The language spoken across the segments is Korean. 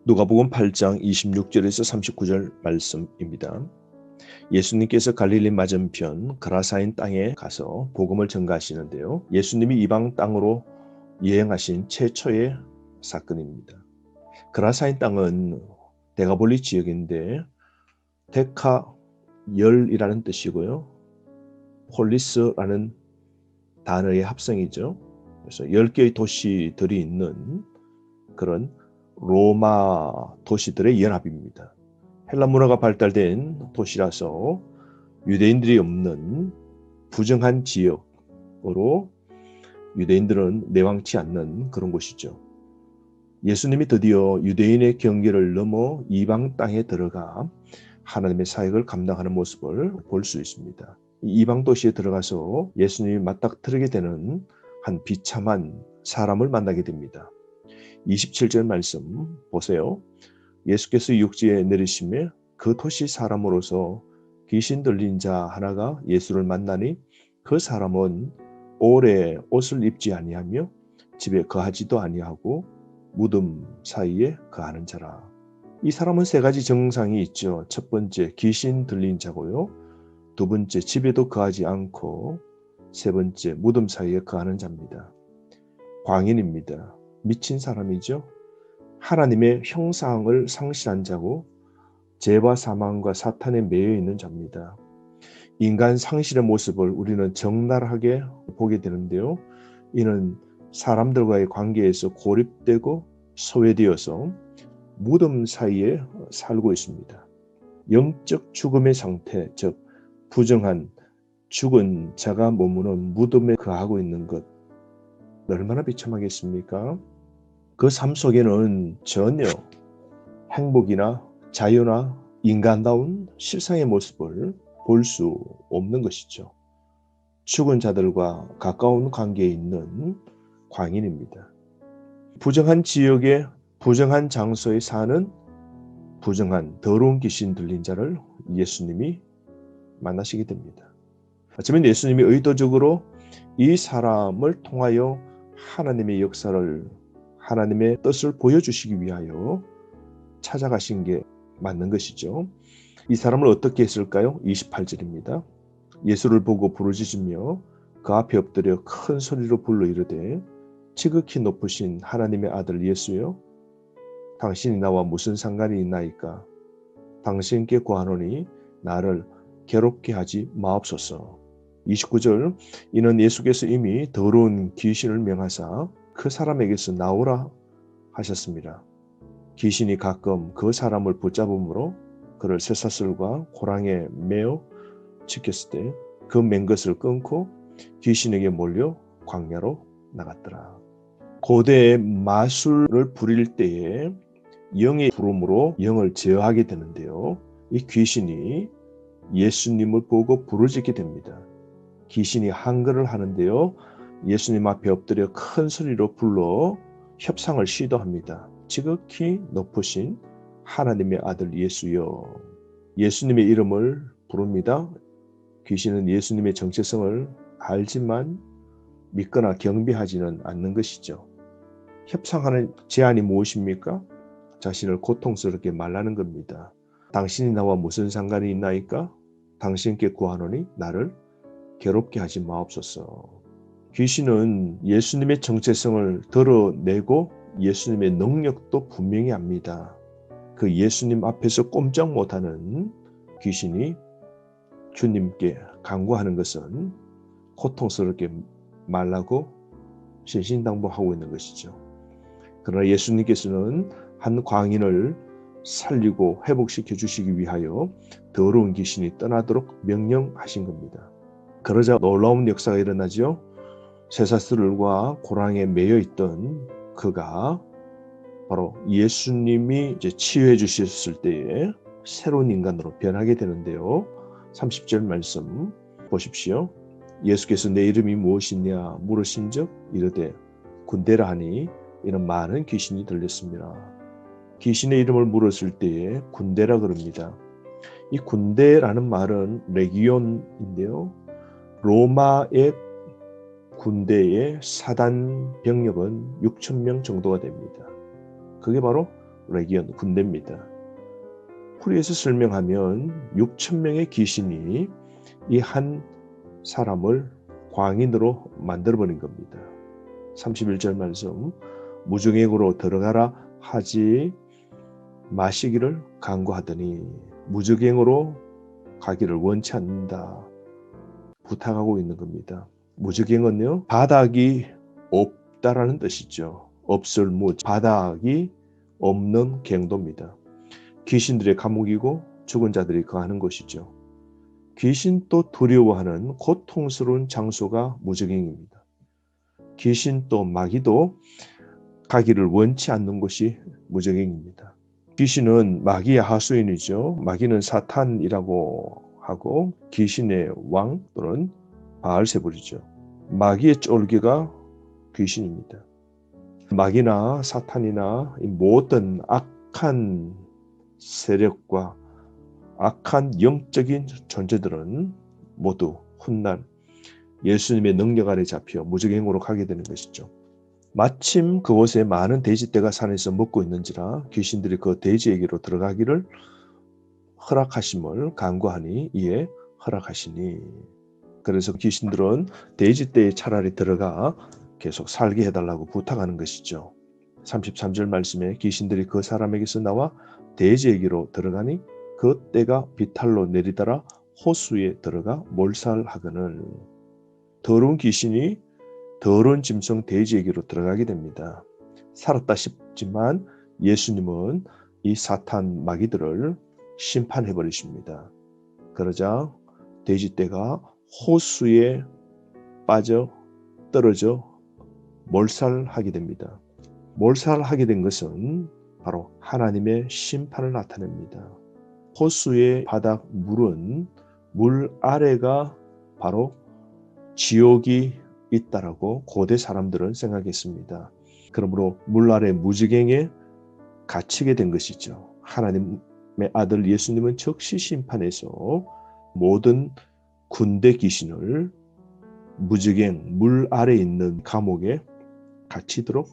누가복음 8장 26절에서 39절 말씀입니다. 예수님께서 갈릴리 맞은편 그라사인 땅에 가서 복음을 전가하시는데요. 예수님이 이방 땅으로 여행하신 최초의 사건입니다. 그라사인 땅은 데가볼리 지역인데 데카 열이라는 뜻이고요. 폴리스라는 단어의 합성이죠. 그래서 10개의 도시들이 있는 그런 로마 도시들의 연합입니다. 헬라 문화가 발달된 도시라서 유대인들이 없는 부정한 지역으로 유대인들은 내왕치 않는 그런 곳이죠. 예수님이 드디어 유대인의 경계를 넘어 이방 땅에 들어가 하나님의 사역을 감당하는 모습을 볼 수 있습니다. 이방 도시에 들어가서 예수님이 맞닥뜨리게 되는 한 비참한 사람을 만나게 됩니다. 27절 말씀 보세요. 예수께서 육지에 내리시매 그 도시 사람으로서 귀신 들린 자 하나가 예수를 만나니 그 사람은 오래 옷을 입지 아니하며 집에 거하지도 아니하고 무덤 사이에 거하는 자라. 이 사람은 세 가지 증상이 있죠. 첫 번째 귀신 들린 자고요. 두 번째 집에도 거하지 않고 세 번째 무덤 사이에 거하는 자입니다. 광인입니다. 미친 사람이죠. 하나님의 형상을 상실한 자고 죄와 사망과 사탄에 매여 있는 자입니다. 인간 상실의 모습을 우리는 적나라하게 보게 되는데요. 이는 사람들과의 관계에서 고립되고 소외되어서 무덤 사이에 살고 있습니다. 영적 죽음의 상태, 즉 부정한 죽은 자가 머무는 무덤에 거하고 있는 것, 얼마나 비참하겠습니까? 그 삶 속에는 전혀 행복이나 자유나 인간다운 실상의 모습을 볼 수 없는 것이죠. 죽은 자들과 가까운 관계에 있는 광인입니다. 부정한 지역에 부정한 장소에 사는 부정한 더러운 귀신 들린 자를 예수님이 만나시게 됩니다. 어쩌면 예수님이 의도적으로 이 사람을 통하여 하나님의 역사를 하나님의 뜻을 보여주시기 위하여 찾아가신 게 맞는 것이죠. 이 사람을 어떻게 했을까요? 28절입니다. 예수를 보고 부르짖으며 그 앞에 엎드려 큰 소리로 불러 이르되 지극히 높으신 하나님의 아들 예수여 당신이 나와 무슨 상관이 있나이까? 당신께 구하노니 나를 괴롭게 하지 마옵소서. 29절 이는 예수께서 이미 더러운 귀신을 명하사 그 사람에게서 나오라 하셨습니다. 귀신이 가끔 그 사람을 붙잡음으로 그를 쇠사슬과 고랑에 매어 지켰을 때 그 맨 것을 끊고 귀신에게 몰려 광야로 나갔더라. 고대의 마술을 부릴 때에 영의 부름으로 영을 제어하게 되는데요. 이 귀신이 예수님을 보고 부르짖게 됩니다. 귀신이 한글을 하는데요. 예수님 앞에 엎드려 큰 소리로 불러 협상을 시도합니다. 지극히 높으신 하나님의 아들 예수여. 예수님의 이름을 부릅니다. 귀신은 예수님의 정체성을 알지만 믿거나 경배하지는 않는 것이죠. 협상하는 제안이 무엇입니까? 자신을 고통스럽게 말하는 겁니다. 당신이 나와 무슨 상관이 있나이까? 당신께 구하노니 나를 괴롭게 하지 마옵소서. 귀신은 예수님의 정체성을 드러내고 예수님의 능력도 분명히 압니다. 그 예수님 앞에서 꼼짝 못하는 귀신이 주님께 간구하는 것은 고통스럽게 말하고 신신당부하고 있는 것이죠. 그러나 예수님께서는 한 광인을 살리고 회복시켜 주시기 위하여 더러운 귀신이 떠나도록 명령하신 겁니다. 그러자 놀라운 역사가 일어나죠. 쇠사슬과 고랑에 매여 있던 그가 바로 예수님이 이제 치유해 주셨을 때에 새로운 인간으로 변하게 되는데요. 30절 말씀 보십시오. 예수께서 내 이름이 무엇이냐 물으신즉 이르되 군대라 하니 이는 많은 귀신이 들렸습니다. 귀신의 이름을 물었을 때에 군대라 그럽니다. 이 군대라는 말은 레기온인데요. 로마의 군대의 사단 병력은 6,000명 정도가 됩니다. 그게 바로 레기온 군대입니다. 풀이에서 설명하면 6,000명의 귀신이 이 한 사람을 광인으로 만들어버린 겁니다. 31절 말씀, 무증행으로 들어가라 하지 마시기를 간구하더니 무증행으로 가기를 원치 않는다 부탁하고 있는 겁니다. 무증행은요, 바닥이 없다라는 뜻이죠. 없을 무, 바닥이 없는 갱도입니다. 귀신들의 감옥이고 죽은 자들이 거하는 곳이죠. 귀신 또 두려워하는 고통스러운 장소가 무증행입니다. 귀신 또 마귀도 가기를 원치 않는 곳이 무증행입니다. 귀신은 마귀의 하수인이죠. 마귀는 사탄이라고 하고 귀신의 왕 또는 바알세불이죠. 마귀의 쫄개가 귀신입니다. 마귀나 사탄이나 이 모든 악한 세력과 악한 영적인 존재들은 모두 훗날 예수님의 능력 아래 잡혀 무증행으로 가게 되는 것이죠. 마침 그곳에 많은 돼지떼가 산에서 먹고 있는지라 귀신들이 그 돼지에게로 들어가기를 허락하심을 간구하니 이에 허락하시니. 그래서 귀신들은 돼지떼에 차라리 들어가 계속 살게 해달라고 부탁하는 것이죠. 33절 말씀에 귀신들이 그 사람에게서 나와 돼지에게로 들어가니 그 떼가 비탈로 내리더라 호수에 들어가 몰살하거늘. 더러운 귀신이 더러운 짐승 돼지에게로 들어가게 됩니다. 살았다 싶지만 예수님은 이 사탄 마귀들을 심판해 버리십니다. 그러자 돼지떼가 호수에 빠져 떨어져 몰살하게 됩니다. 몰살하게 된 것은 바로 하나님의 심판을 나타냅니다. 호수의 바닥 물은 물 아래가 바로 지옥이 있다라고 고대 사람들은 생각했습니다. 그러므로 물 아래 무지갱에 갇히게 된 것이죠. 하나님의 아들 예수님은 즉시 심판해서 모든 군대 귀신을 무지갱 물 아래 있는 감옥에 갇히도록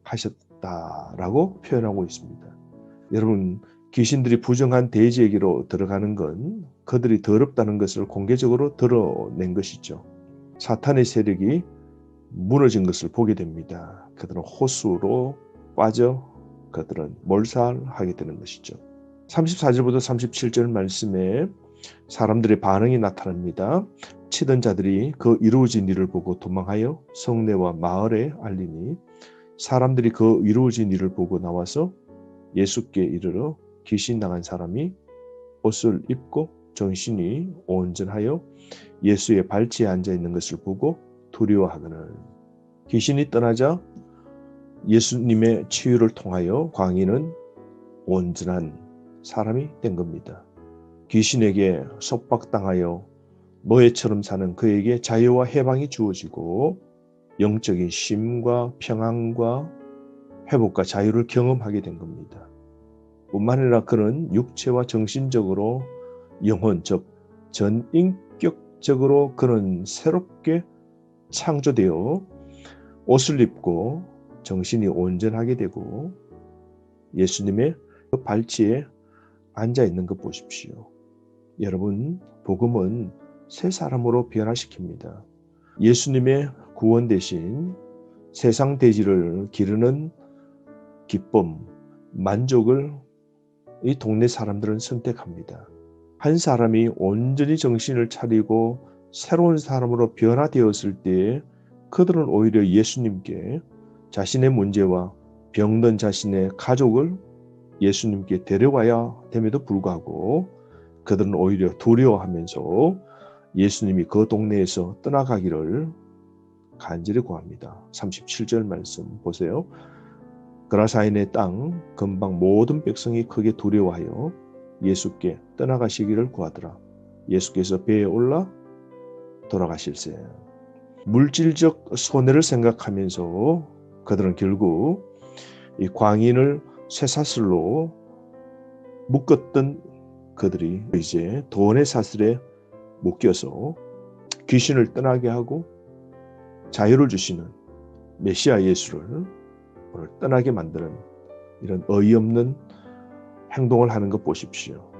하셨다라고 표현하고 있습니다. 여러분, 귀신들이 부정한 돼지에게로 들어가는 건 그들이 더럽다는 것을 공개적으로 드러낸 것이죠. 사탄의 세력이 무너진 것을 보게 됩니다. 그들은 호수로 빠져 그들은 몰살하게 되는 것이죠. 34절부터 37절 말씀에 사람들의 반응이 나타납니다. 치던 자들이 그 이루어진 일을 보고 도망하여 성내와 마을에 알리니 사람들이 그 이루어진 일을 보고 나와서 예수께 이르러 귀신 나간 사람이 옷을 입고 정신이 온전하여 예수의 발치에 앉아 있는 것을 보고 두려워하거늘. 귀신이 떠나자 예수님의 치유를 통하여 광인은 온전한 사람이 된 겁니다. 귀신에게 속박당하여 노예처럼 사는 그에게 자유와 해방이 주어지고 영적인 쉼과 평안과 회복과 자유를 경험하게 된 겁니다. 뿐만 아니라 그는 육체와 정신적으로 영혼, 즉 전인격적으로 그는 새롭게 창조되어 옷을 입고 정신이 온전하게 되고 예수님의 그 발치에 앉아 있는 것 보십시오. 여러분, 복음은 새 사람으로 변화시킵니다. 예수님의 구원 대신 세상 대지를 기르는 기쁨, 만족을 이 동네 사람들은 선택합니다. 한 사람이 온전히 정신을 차리고 새로운 사람으로 변화되었을 때 그들은 오히려 예수님께 자신의 문제와 병든 자신의 가족을 예수님께 데려와야 됨에도 불구하고 그들은 오히려 두려워하면서 예수님이 그 동네에서 떠나가기를 간절히 구합니다. 37절 말씀 보세요. 그라사인의 땅 근방 모든 백성이 크게 두려워하여 예수께 떠나가시기를 구하더라. 예수께서 배에 올라 돌아가실세. 물질적 손해를 생각하면서 그들은 결국 이 광인을 쇠사슬로 묶었던 그들이 이제 돈의 사슬에 묶여서 귀신을 떠나게 하고 자유를 주시는 메시아 예수를 오늘 떠나게 만드는 이런 어이없는 행동을 하는 것 보십시오.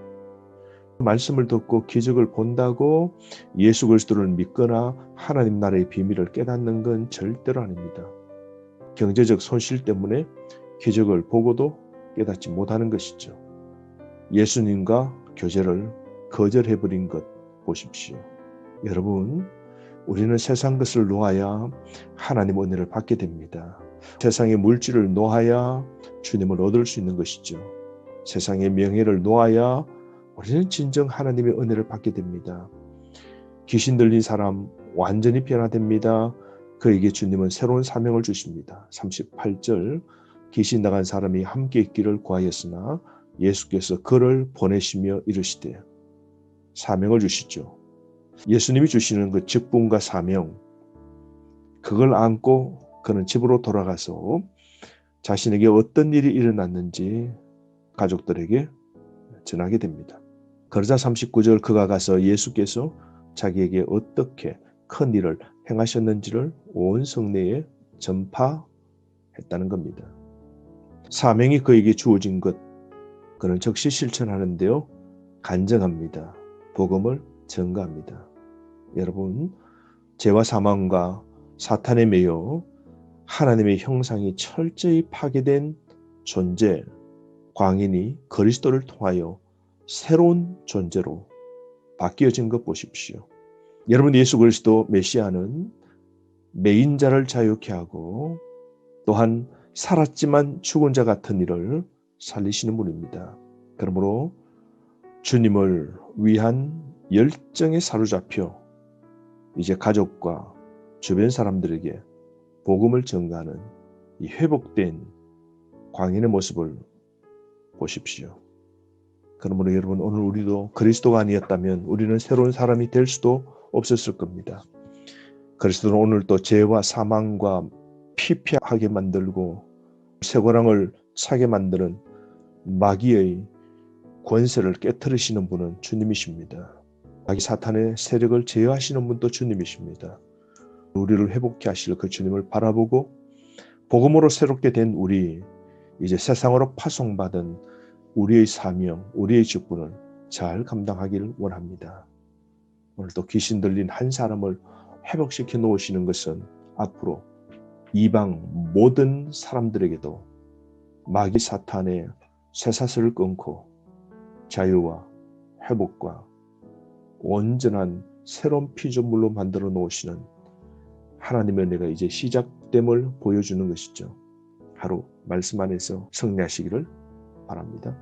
말씀을 듣고 기적을 본다고 예수 그리스도를 믿거나 하나님 나라의 비밀을 깨닫는 건 절대로 아닙니다. 경제적 손실 때문에 기적을 보고도 깨닫지 못하는 것이죠. 예수님과 교제를 거절해버린 것 보십시오. 여러분, 우리는 세상 것을 놓아야 하나님 은혜를 받게 됩니다. 세상의 물질을 놓아야 주님을 얻을 수 있는 것이죠. 세상의 명예를 놓아야 우리는 진정 하나님의 은혜를 받게 됩니다. 귀신 들린 사람 완전히 변화됩니다. 그에게 주님은 새로운 사명을 주십니다. 38절 귀신 나간 사람이 함께 있기를 구하였으나 예수께서 그를 보내시며 이르시되 사명을 주시죠. 예수님이 주시는 그 직분과 사명, 그걸 안고 그는 집으로 돌아가서 자신에게 어떤 일이 일어났는지 가족들에게 전하게 됩니다. 그러자 39절 그가 가서 예수께서 자기에게 어떻게 큰 일을 행하셨는지를 온 성내에 전파했다는 겁니다. 사명이 그에게 주어진 것, 그는 즉시 실천하는데요. 간증합니다. 복음을 전가합니다. 여러분, 죄와 사망과 사탄에 매여 하나님의 형상이 철저히 파괴된 존재, 광인이 그리스도를 통하여 새로운 존재로 바뀌어진 것 보십시오. 여러분, 예수 그리스도 메시아는 매인자를 자유케 하고 또한 살았지만 죽은 자 같은 이를 살리시는 분입니다. 그러므로 주님을 위한 열정에 사로잡혀 이제 가족과 주변 사람들에게 복음을 전가하는 이 회복된 광인의 모습을 보십시오. 그러므로 여러분, 오늘 우리도 그리스도가 아니었다면 우리는 새로운 사람이 될 수도 없었을 겁니다. 그리스도는 오늘 또 죄와 사망과 피폐하게 만들고 쇠고랑을 차게 만드는 마귀의 권세를 깨트리시는 분은 주님이십니다. 마귀 사탄의 세력을 제어하시는 분도 주님이십니다. 우리를 회복케 하실 그 주님을 바라보고 복음으로 새롭게 된 우리, 이제 세상으로 파송받은 우리의 사명, 우리의 직분을 잘 감당하기를 원합니다. 오늘 또 귀신 들린 한 사람을 회복시켜 놓으시는 것은 앞으로 이방 모든 사람들에게도 마귀 사탄의 쇠사슬을 끊고 자유와 회복과 온전한 새로운 피조물로 만들어 놓으시는 하나님의 은혜가 이제 시작됨을 보여주는 것이죠. 하루 말씀 안에서 승리하시기를 바랍니다.